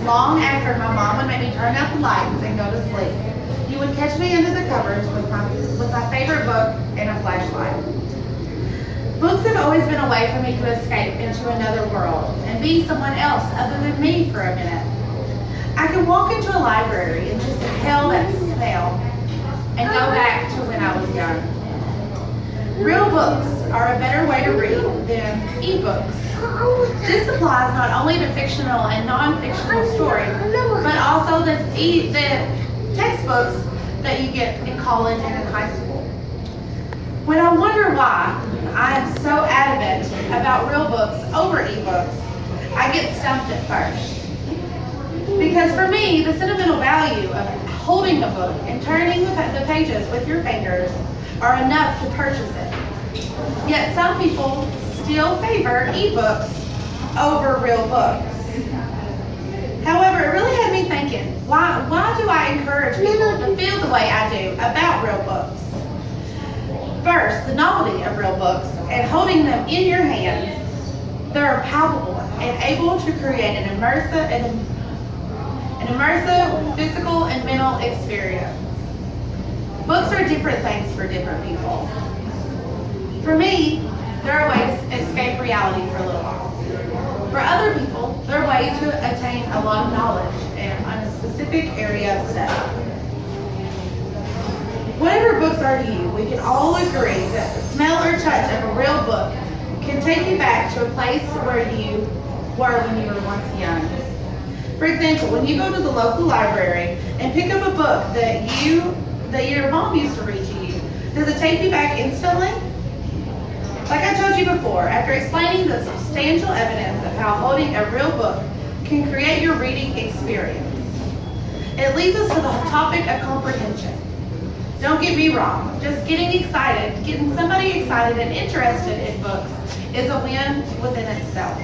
long after my mom would make me turn out the lights and go to sleep. You would catch me under the covers with my favorite book and a flashlight. Books have always been a way for me to escape into another world and be someone else other than me for a minute. I can walk into a library and just inhale that smell and go back to when I was young. Real books are a better way to read than ebooks. This applies not only to fictional and non-fictional stories, but also the textbooks that you get in college and in high school. When I wonder why I am so adamant about real books over ebooks, I get stumped at first. Because for me, the sentimental value of holding a book and turning the pages with your fingers are enough to purchase it. Yet some people still favor ebooks over real books. However, it really had me thinking, why do I encourage people to feel the way I do about real books? First, the novelty of real books and holding them in your hands, they're palpable and able to create an immersive physical and mental experience. Books are different things for different people. For me, they're a way to escape reality for a little while. For other people, they're a way to attain a lot of knowledge on a specific area of study. Whatever books are to you, we can all agree that the smell or touch of a real book can take you back to a place where you were when you were once young. For example, when you go to the local library and pick up a book that your mom used to read to you, does it take you back instantly? Like I told you before, after explaining the substantial evidence of how holding a real book can create your reading experience, it leads us to the topic of comprehension. Don't get me wrong, just getting somebody excited and interested in books is a win within itself.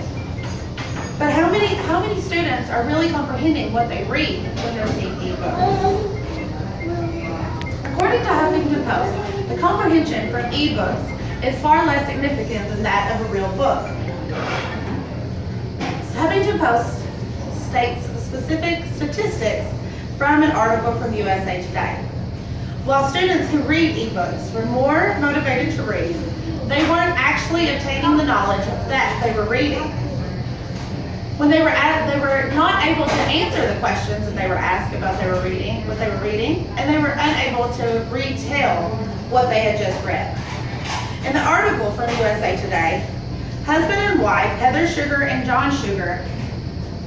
But how many students are really comprehending what they read when they're seeing ebooks? According to Huffington Post, the comprehension from ebooks is far less significant than that of a real book. Huffington Post states specific statistics from an article from USA Today. While students who read ebooks were more motivated to read, they weren't actually obtaining the knowledge that they were reading. When they were not able to answer the questions that they were asked about what they were reading, and they were unable to retell what they had just read. In the article from USA Today, husband and wife Heather Sugar and John Sugar,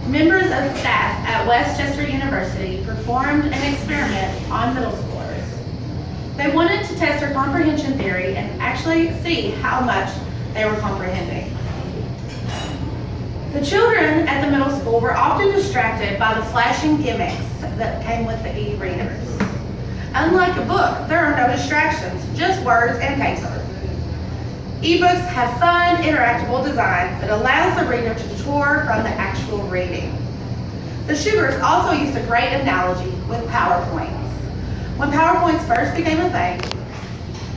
members of the staff at Westchester University, performed an experiment on middle schoolers. They wanted to test their comprehension theory and actually see how much they were comprehending. The children at the middle school were often distracted by the flashing gimmicks that came with the e-readers. Unlike a book, there are no distractions, just words and paper. Ebooks have fun, interactable designs that allows the reader to detour from the actual reading. The Sugars also used a great analogy with PowerPoints. When PowerPoints first became a thing,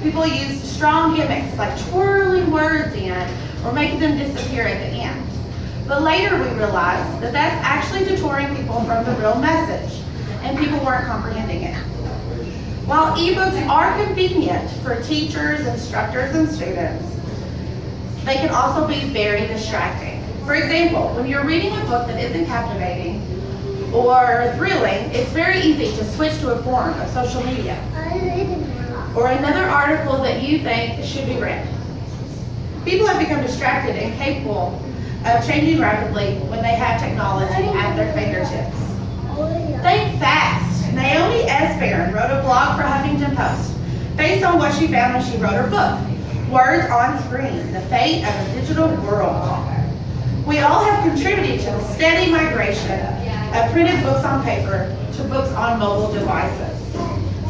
people used strong gimmicks like twirling words in or making them disappear at the end. But later we realized that that's actually detouring people from the real message, and people weren't comprehending it. While ebooks are convenient for teachers, instructors, and students, they can also be very distracting. For example, when you're reading a book that isn't captivating or thrilling, it's very easy to switch to a form of social media or another article that you think should be read. People have become distracted and capable of changing rapidly when they have technology at their fingertips. Think fast. Naomi S. Barron wrote a blog for Huffington Post based on what she found when she wrote her book, Words on Screen, The Fate of a Digital World. We all have contributed to the steady migration of printed books on paper to books on mobile devices.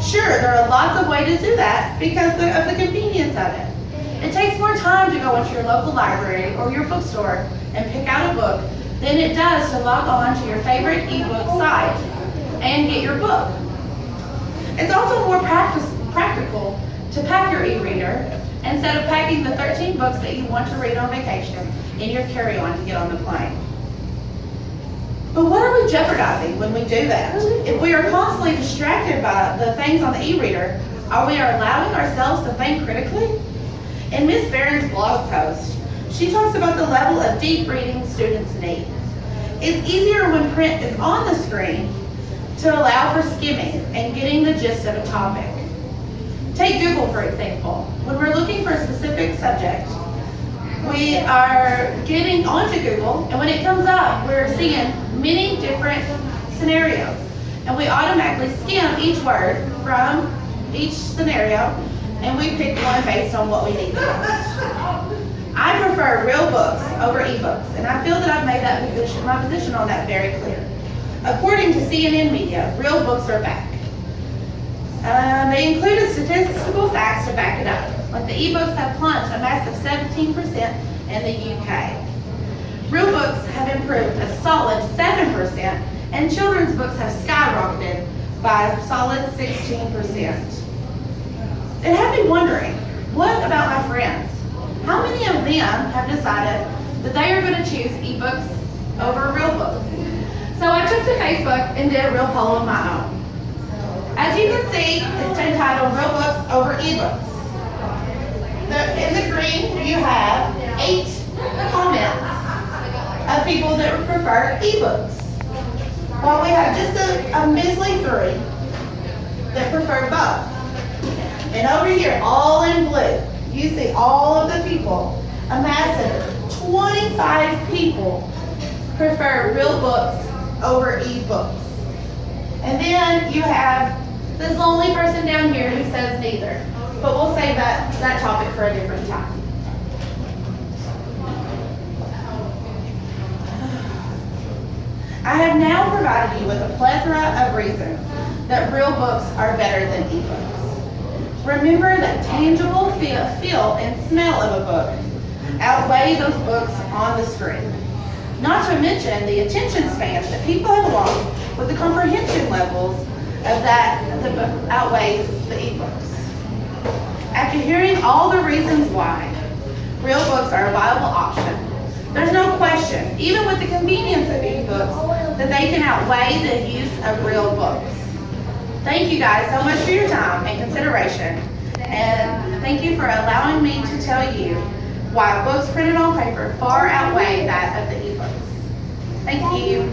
Sure, there are lots of ways to do that because of the convenience of it. It takes more time to go into your local library or your bookstore and pick out a book than it does to log on to your favorite ebook site and get your book. It's also more practical to pack your e-reader instead of packing the 13 books that you want to read on vacation in your carry-on to get on the plane. But what are we jeopardizing when we do that. If we are constantly distracted by the things on the e-reader, are we allowing ourselves to think critically? In Ms. Barron's blog post, she talks about the level of deep reading students need. It's easier when print is on the screen to allow for skimming and getting the gist of a topic. Take Google, for example. When we're looking for a specific subject, we are getting onto Google, and when it comes up, we're seeing many different scenarios. And we automatically skim each word from each scenario, and we pick one based on what we need the most. I prefer real books over ebooks, and I feel that I've made my position on that very clear. According to CNN Media, real books are back. They included statistical facts to back it up. Like the ebooks have plunged a massive 17% in the UK. Real books have improved a solid 7%, and children's books have skyrocketed by a solid 16%. It had me wondering, what about my friends? How many of them have decided that they are going to choose ebooks over real books? So I took to Facebook and did a real poll of my own. As you can see, it's entitled Real Books Over eBooks. In the green, you have 8 comments of people that would prefer ebooks, while we have just a measly 3 that prefer both. And over here, all in blue, you see all of the people, a massive 25 people prefer real books over ebooks. And then you have this lonely person down here who says neither. But we'll save that topic for a different time. I have now provided you with a plethora of reasons that real books are better than ebooks. Remember that tangible feel and smell of a book outweigh those books on the screen. Not to mention the attention spans that people have along with the comprehension levels of that outweighs the ebooks. After hearing all the reasons why real books are a viable option, there's no question, even with the convenience of ebooks, that they can outweigh the use of real books. Thank you guys so much for your time and consideration, and thank you for allowing me to tell you why books printed on paper far outweigh that of the ebooks. Thank you.